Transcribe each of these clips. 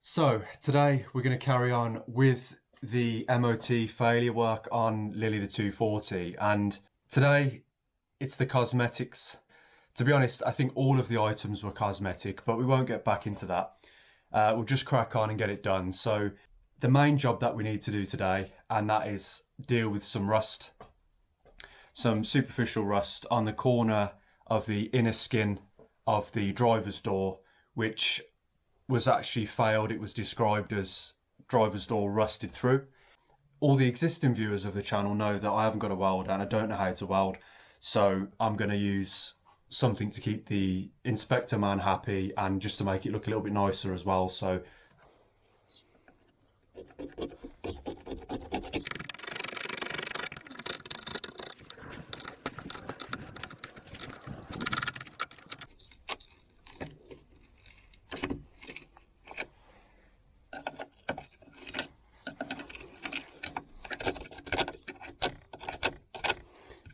So today we're going to carry on with the MOT failure work on Lili the 240, and today it's the cosmetics. To be honest, I think all of the items were cosmetic, but we won't get back into that. We'll just crack on and get it done. So the main job that we need to do today, and that is deal with some rust, some superficial rust on the corner of the inner skin of the driver's door, which was actually failed. It was described as driver's door rusted through. All the existing viewers of the channel know that I haven't got a weld and I don't know how to weld, so I'm going to use something to keep the inspector man happy and just to make it look a little bit nicer as well. So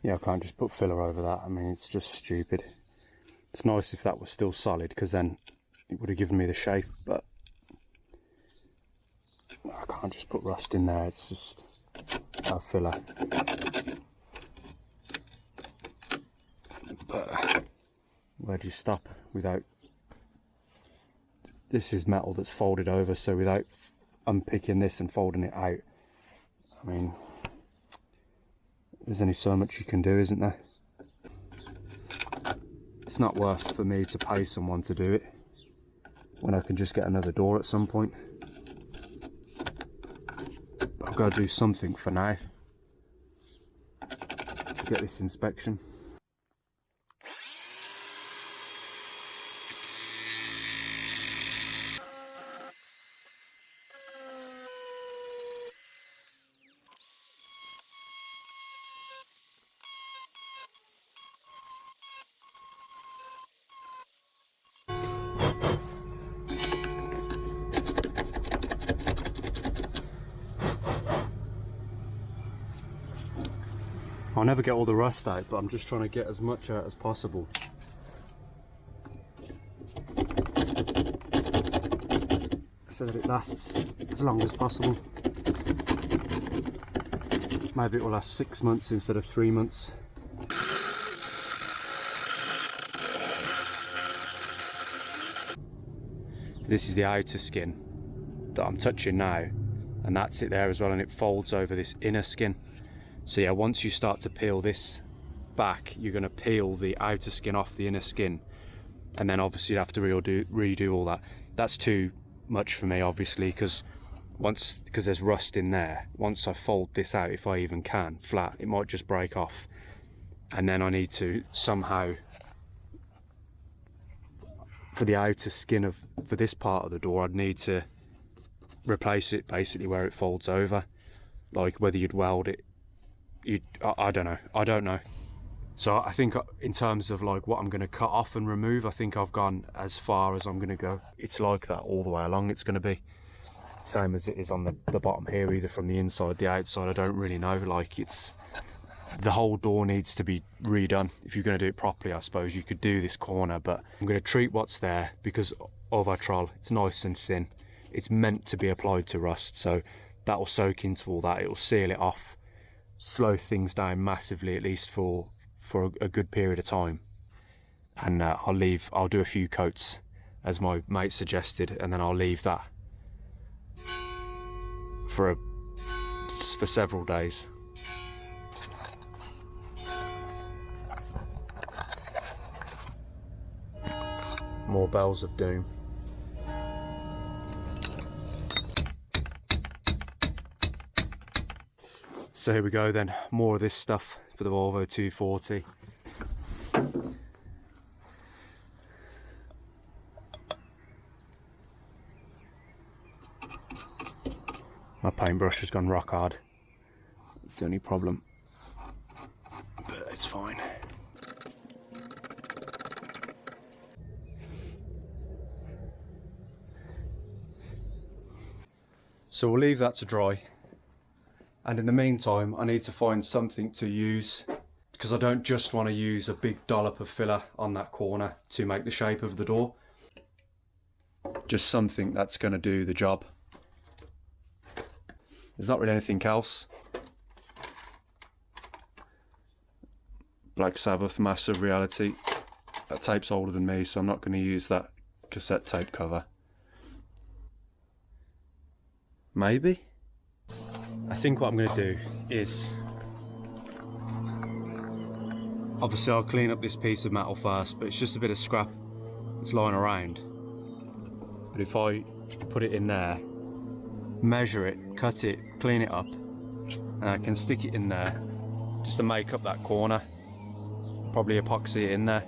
yeah, I can't just put filler over that. I mean, it's just stupid. It's nice if that was still solid, because then it would have given me the shape, but I can't just put rust in there. It's just a filler. But where do you stop without... This is metal that's folded over, so without unpicking this and folding it out, I mean, there's only so much you can do, isn't there? It's not worth for me to pay someone to do it when I can just get another door at some point. I've got to do something for now to get this inspection. I'll never get all the rust out, but I'm just trying to get as much out as possible. So that it lasts as long as possible. Maybe it will last 6 months instead of 3 months. This is the outer skin that I'm touching now, and that's it there as well, and it folds over this inner skin. So yeah, once you start to peel this back, you're going to peel the outer skin off the inner skin, and then obviously you have to redo all that. That's too much for me, obviously, because there's rust in there. Once I fold this out, if I even can, flat, it might just break off, and then I need to somehow, for the outer skin for this part of the door, I'd need to replace it basically where it folds over. Like whether you'd weld it, I don't know. So I think in terms of like what I'm going to cut off and remove, I think I've gone as far as I'm going to go. It's like that all the way along. It's going to be same as it is on the bottom here, either from the inside, the outside. I don't really know. Like, it's the whole door needs to be redone. If you're going to do it properly, I suppose you could do this corner, but I'm going to treat what's there because of our troll. It's nice and thin. It's meant to be applied to rust, so that will soak into all that. It will seal it off, slow things down massively, at least for a good period of time. And I'll do a few coats as my mate suggested, and then I'll leave that for several days. More bells of doom. So here we go then, more of this stuff for the Volvo 240. My paintbrush has gone rock hard. It's the only problem, but it's fine. So we'll leave that to dry. And in the meantime, I need to find something to use, because I don't just want to use a big dollop of filler on that corner to make the shape of the door. just something that's going to do the job. There's not really anything else. Black Sabbath, Massive Reality. That tape's older than me, so I'm not going to use that cassette tape cover. Maybe? I think what I'm going to do is, obviously I'll clean up this piece of metal first, but it's just a bit of scrap that's lying around. But if I put it in there, measure it, cut it, clean it up, and I can stick it in there just to make up that corner. Probably epoxy it in there.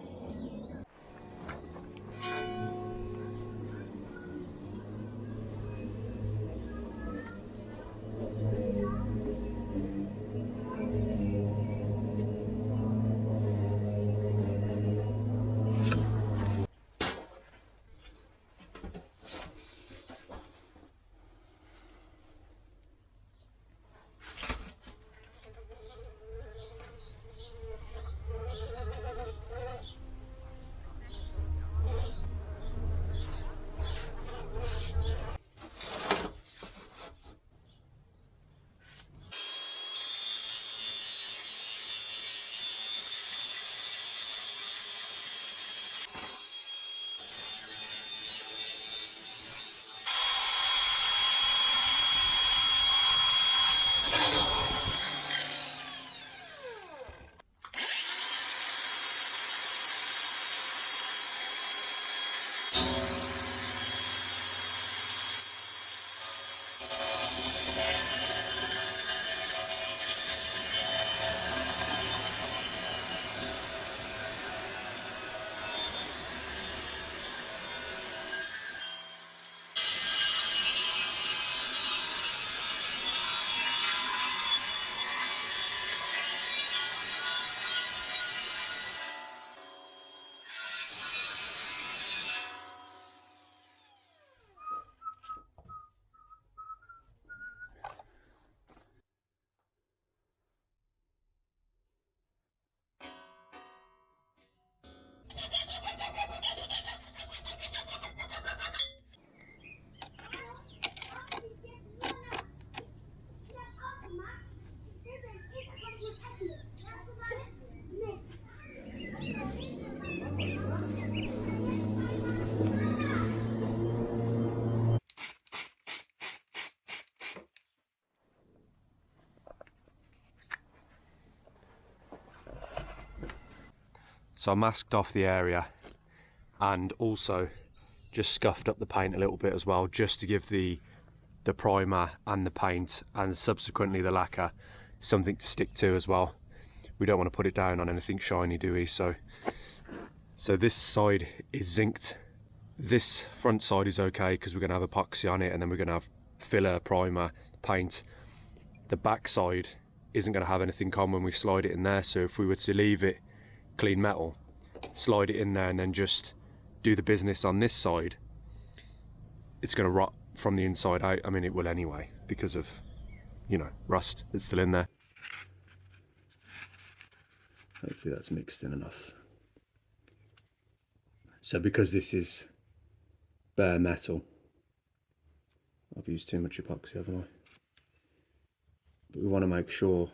So I masked off the area and also just scuffed up the paint a little bit as well, just to give the primer and the paint and subsequently the lacquer something to stick to as well. We don't want to put it down on anything shiny, do we? So this side is zinced. This front side is okay because we're going to have epoxy on it, and then we're going to have filler, primer, paint. The back side isn't going to have anything on when we slide it in there, so if we were to leave it clean metal, slide it in there and then just do the business on this side, it's going to rot from the inside out. I mean, it will anyway because of, you know, rust that's still in there. Hopefully that's mixed in enough. So because this is bare metal, I've used too much epoxy, haven't I? But we want to make sure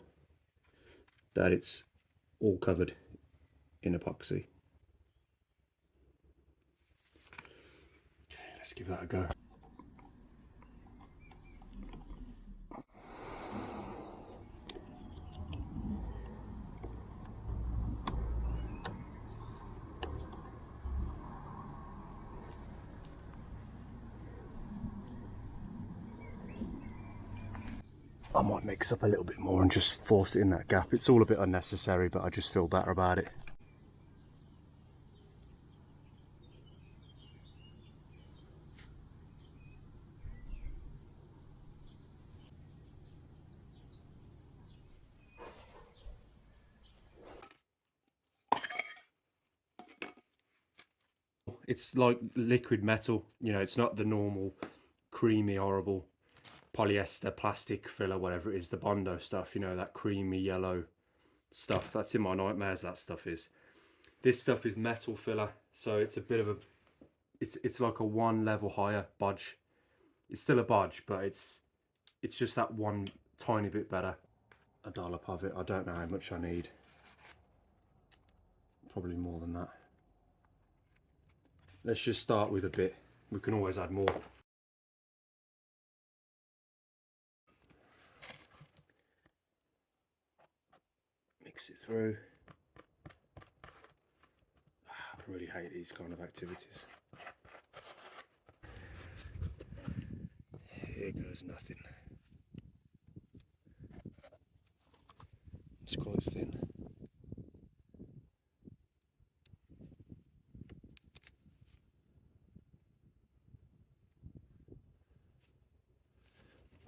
that it's all covered in epoxy. Okay, let's give that a go. I might mix up a little bit more and just force it in that gap. It's all a bit unnecessary, but I just feel better about it. It's like liquid metal, you know, it's not the normal creamy, horrible polyester, plastic filler, whatever it is, the Bondo stuff, you know, that creamy yellow stuff. That's in my nightmares, that stuff is. This stuff is metal filler, so it's a bit of a it's like a one level higher bodge. It's still a bodge, but it's just that one tiny bit better. A dollop of it. I don't know how much I need. Probably more than that. Let's just start with a bit. We can always add more. Mix it through. I really hate these kind of activities. Here goes nothing. It's quite thin.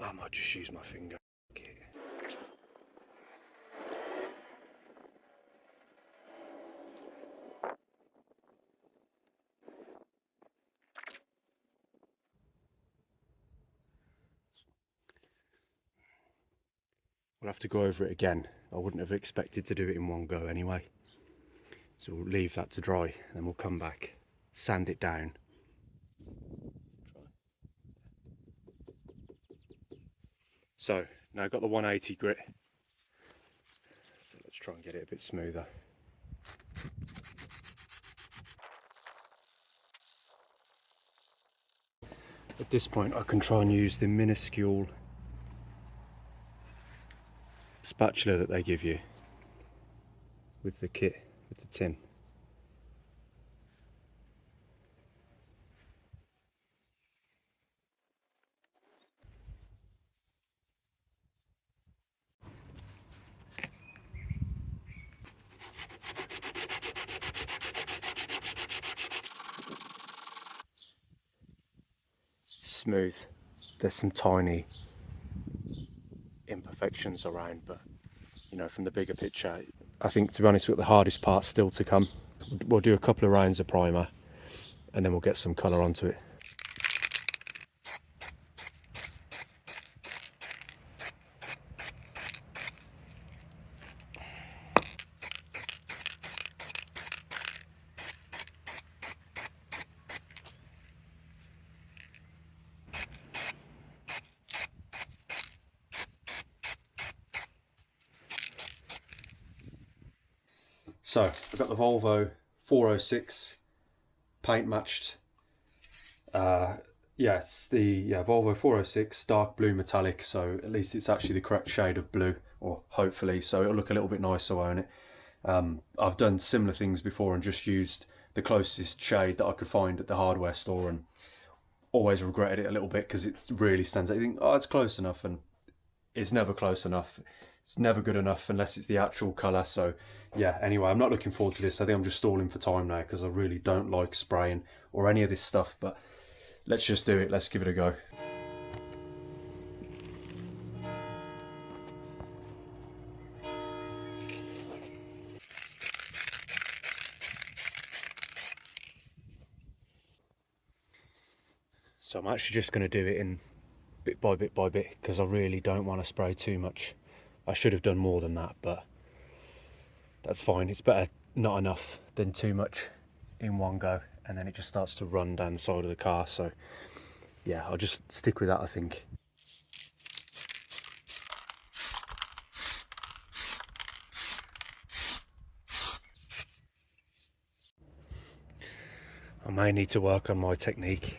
I might just use my finger. We'll have to go over it again. I wouldn't have expected to do it in one go anyway. So we'll leave that to dry, and then we'll come back, sand it down. So now I've got the 180 grit. So let's try and get it a bit smoother. At this point I can try and use the minuscule spatula that they give you with the kit, with the tin. It's smooth. There's some tiny imperfections around, but you know, from the bigger picture, I think, to be honest, with the hardest part still to come. We'll do a couple of rounds of primer and then we'll get some colour onto it. So I've got the Volvo 406 paint matched. Yeah, it's the Volvo 406 dark blue metallic, so at least it's actually the correct shade of blue, or hopefully, so it'll look a little bit nicer, won't it? I've done similar things before and just used the closest shade that I could find at the hardware store, and always regretted it a little bit because it really stands out. You think, oh, it's close enough, and it's never close enough. It's never good enough unless it's the actual colour. So yeah, anyway, I'm not looking forward to this. I think I'm just stalling for time now because I really don't like spraying or any of this stuff, but let's just do it. Let's give it a go. So I'm actually just going to do it in bit by bit by bit because I really don't want to spray too much. I should have done more than that, but that's fine. It's better not enough than too much in one go, and then it just starts to run down the side of the car. So yeah, I'll just stick with that, I think. I may need to work on my technique.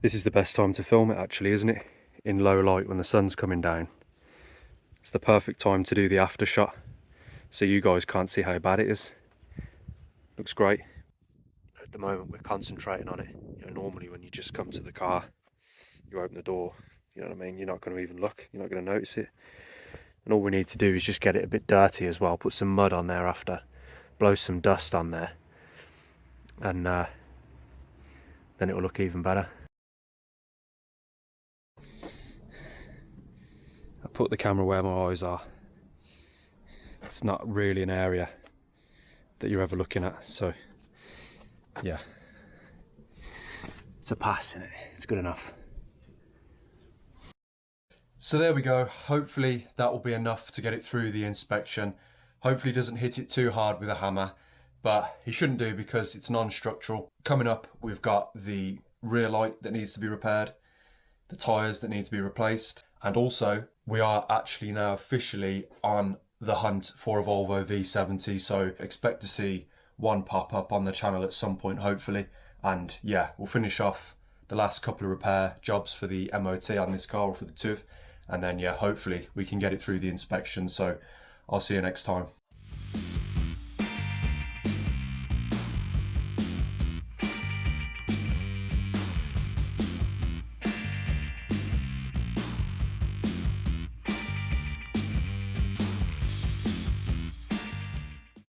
This is the best time to film it actually, isn't it? In low light when the sun's coming down. It's the perfect time to do the after shot, so you guys can't see how bad it is. Looks great. At the moment we're concentrating on it. You know, normally when you just come to the car, you open the door, you know what I mean? You're not going to even look, you're not going to notice it. And all we need to do is just get it a bit dirty as well, put some mud on there after, blow some dust on there, and then it will look even better. I put the camera where my eyes are. It's not really an area that you're ever looking at, so yeah, it's a pass, isn't it? It's good enough. So there we go. Hopefully that will be enough to get it through the inspection. Hopefully he doesn't hit it too hard with a hammer, but he shouldn't do because it's non-structural. Coming up, we've got the rear light that needs to be repaired, the tyres that need to be replaced, and also we are actually now officially on the hunt for a Volvo V70, so expect to see one pop up on the channel at some point, hopefully. And yeah, we'll finish off the last couple of repair jobs for the MOT on this car, or for the TÜV, and then yeah, hopefully we can get it through the inspection. So I'll see you next time.